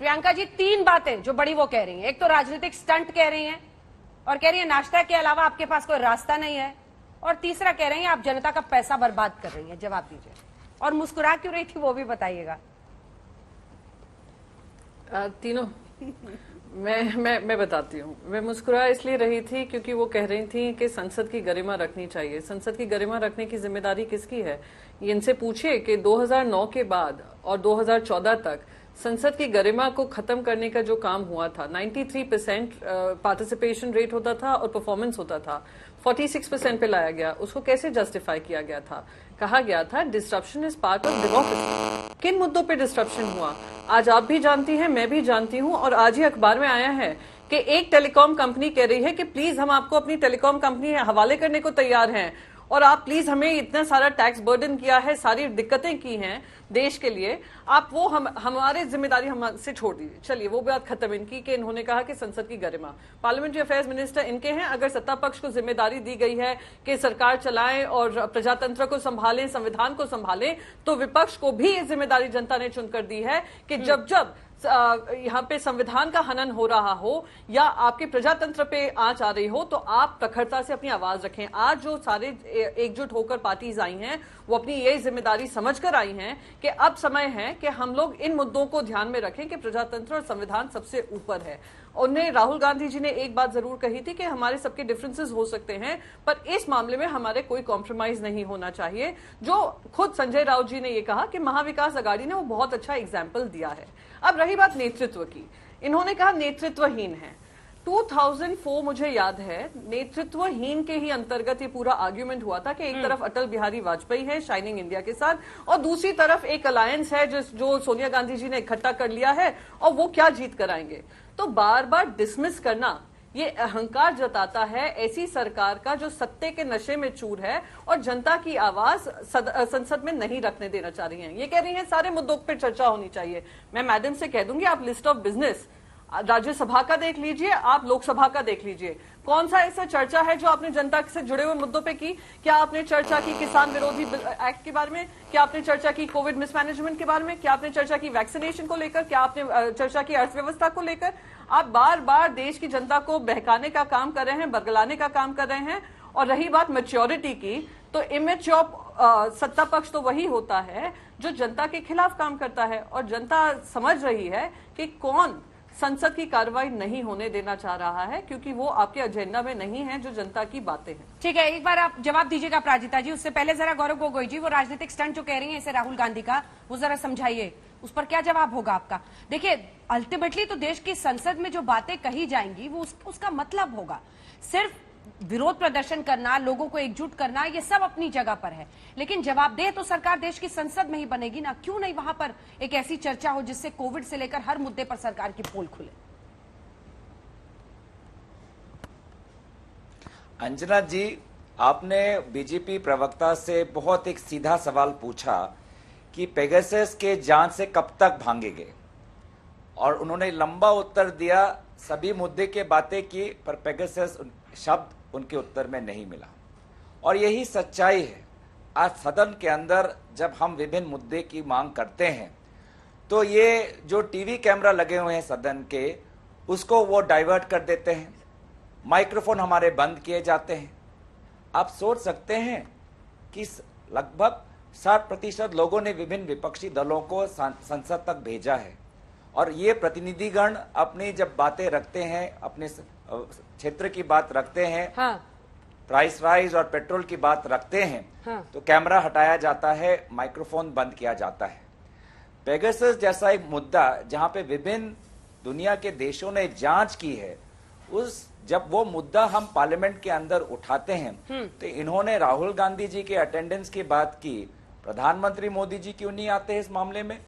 प्रियंका जी 3 बातें जो बड़ी वो कह रही हैं। एक तो राजनीतिक स्टंट कह रही हैं और कह रही है नाश्ता के अलावा आपके पास कोई रास्ता नहीं है, और तीसरा कह रही हैं आप जनता का पैसा बर्बाद कर रही हैं। जवाब दीजिए। और मुस्कुरा क्यों रही थी वो भी बताइएगा। तीनों मैं बताती हूँ। मैं मुस्कुरा इसलिए रही थी क्योंकि वो कह रही थी कि संसद की गरिमा रखनी चाहिए। संसद की गरिमा रखने की जिम्मेदारी किसकी है? ये इनसे पूछिए कि 2009 के बाद और 2014 तक संसद की गरिमा को खत्म करने का जो काम हुआ था, 93% पार्टिसिपेशन रेट होता था और परफॉर्मेंस होता था, 46% पे लाया गया। उसको कैसे जस्टिफाई किया गया था? कहा गया था disruption is part of democracy. किन मुद्दों पे डिस्ट्रप्शन हुआ आज आप भी जानती हैं, मैं भी जानती हूं, और आज ही अखबार में आया है कि एक टेलीकॉम कंपनी कह रही है कि प्लीज हम आपको अपनी टेलीकॉम कंपनी हवाले करने को तैयार हैं, और आप प्लीज हमें इतना सारा टैक्स बर्डन किया है, सारी दिक्कतें की हैं देश के लिए, आप वो हमारे जिम्मेदारी हमसे छोड़ दीजिए। चलिए वो बात खत्म इनकी कि इन्होंने कहा कि संसद की गरिमा, पार्लियामेंट्री अफेयर्स मिनिस्टर इनके हैं। अगर सत्ता पक्ष को जिम्मेदारी दी गई है कि सरकार चलाएं और प्रजातंत्र को संभालें, संविधान को संभालें, तो विपक्ष को भी ये जिम्मेदारी जनता ने चुनकर दी है कि जब जब यहाँ पे संविधान का हनन हो रहा हो या आपके प्रजातंत्र पे आंच आ रही हो, तो आप प्रखरता से अपनी आवाज रखें। आज जो सारे एकजुट होकर पार्टीज आई हैं वो अपनी ये जिम्मेदारी समझकर आई हैं कि अब समय है कि हम लोग इन मुद्दों को ध्यान में रखें कि प्रजातंत्र और संविधान सबसे ऊपर है। उन्हें राहुल गांधी जी ने एक बात जरूर कही थी कि हमारे सबके डिफरेंसेस हो सकते हैं, पर इस मामले में हमारे कोई कॉम्प्रोमाइज नहीं होना चाहिए। जो खुद संजय राउत जी ने ये कहा कि महाविकास आघाड़ी ने वो बहुत अच्छा एग्जाम्पल दिया है। अब रही बात नेतृत्व की, इन्होंने कहा नेतृत्वहीन है। 2004 मुझे याद है, नेतृत्वहीन के ही अंतर्गत ये पूरा आर्ग्यूमेंट हुआ था कि एक तरफ अटल बिहारी वाजपेयी है शाइनिंग इंडिया के साथ, और दूसरी तरफ एक अलायंस है जो सोनिया गांधी जी ने इकट्ठा कर लिया है, और वो क्या जीत कराएंगे। तो बार बार डिसमिस करना ये अहंकार जताता है ऐसी सरकार का जो सत्ते के नशे में चूर है और जनता की आवाज संसद में नहीं रखने देना चाह रही हैं। ये कह रही हैं सारे मुद्दों पर चर्चा होनी चाहिए। मैं मैडम से कह दूंगी आप लिस्ट ऑफ बिजनेस राज्यसभा का देख लीजिए, आप लोकसभा का देख लीजिए, कौन सा ऐसा चर्चा है जो आपने जनता से जुड़े हुए मुद्दों पे की? क्या आपने चर्चा की किसान विरोधी एक्ट के बारे में? क्या आपने चर्चा की कोविड मिसमैनेजमेंट के बारे में? क्या आपने चर्चा की वैक्सीनेशन को लेकर? क्या आपने चर्चा की अर्थव्यवस्था को लेकर? आप बार बार देश की जनता को बहकाने का काम कर रहे हैं, बरगलाने का काम कर रहे हैं। और रही बात मैच्योरिटी की, तो इमेच्योर सत्ता पक्ष तो वही होता है जो जनता के खिलाफ काम करता है, और जनता समझ रही है कि कौन संसद की कार्रवाई नहीं होने देना चाह रहा है, क्योंकि वो आपके एजेंडा में नहीं है जो जनता की बातें हैं। ठीक है, एक बार आप जवाब दीजिएगा अपराजिता जी। उससे पहले जरा गौरव गोगोई जी, वो राजनीतिक स्टंट जो कह रही हैं इसे राहुल गांधी का, वो जरा समझाइए, उस पर क्या जवाब होगा आपका? देखिए अल्टीमेटली तो देश की संसद में जो बातें कही जाएंगी वो उसका मतलब होगा। सिर्फ विरोध प्रदर्शन करना, लोगों को एकजुट करना, ये सब अपनी जगह पर है, लेकिन जवाबदेह तो सरकार देश की संसद में ही बनेगी ना। क्यों नहीं वहां पर एक ऐसी चर्चा हो जिससे कोविड से लेकर हर मुद्दे पर सरकार की पोल खुले? अंजना जी, आपने बीजेपी प्रवक्ता से बहुत एक सीधा सवाल पूछा कि पेगासस के जांच से कब तक भागेंगे, और उन्होंने लंबा उत्तर दिया, सभी मुद्दे के बातें की, पर पेगासस शब्द उनके उत्तर में नहीं मिला। और यही सच्चाई है। आज सदन के अंदर जब हम विभिन्न मुद्दे की मांग करते हैं तो ये जो टीवी कैमरा लगे हुए हैं सदन के, उसको वो डाइवर्ट कर देते हैं, माइक्रोफोन हमारे बंद किए जाते हैं। आप सोच सकते हैं कि लगभग 60% लोगों ने विभिन्न विपक्षी दलों को संसद तक भेजा है, और ये प्रतिनिधिगण अपनी जब बातें रखते हैं, अपने क्षेत्र की बात रखते हैं, हाँ। प्राइस राइज और पेट्रोल की बात रखते हैं, हाँ। तो कैमरा हटाया जाता है, माइक्रोफोन बंद किया जाता है। पेगासस जैसा एक मुद्दा जहां पे विभिन्न दुनिया के देशों ने जांच की है, जब वो मुद्दा हम पार्लियामेंट के अंदर उठाते हैं तो इन्होंने राहुल गांधी जी के अटेंडेंस की बात की, प्रधानमंत्री मोदी जी क्यों नहीं आते इस मामले में?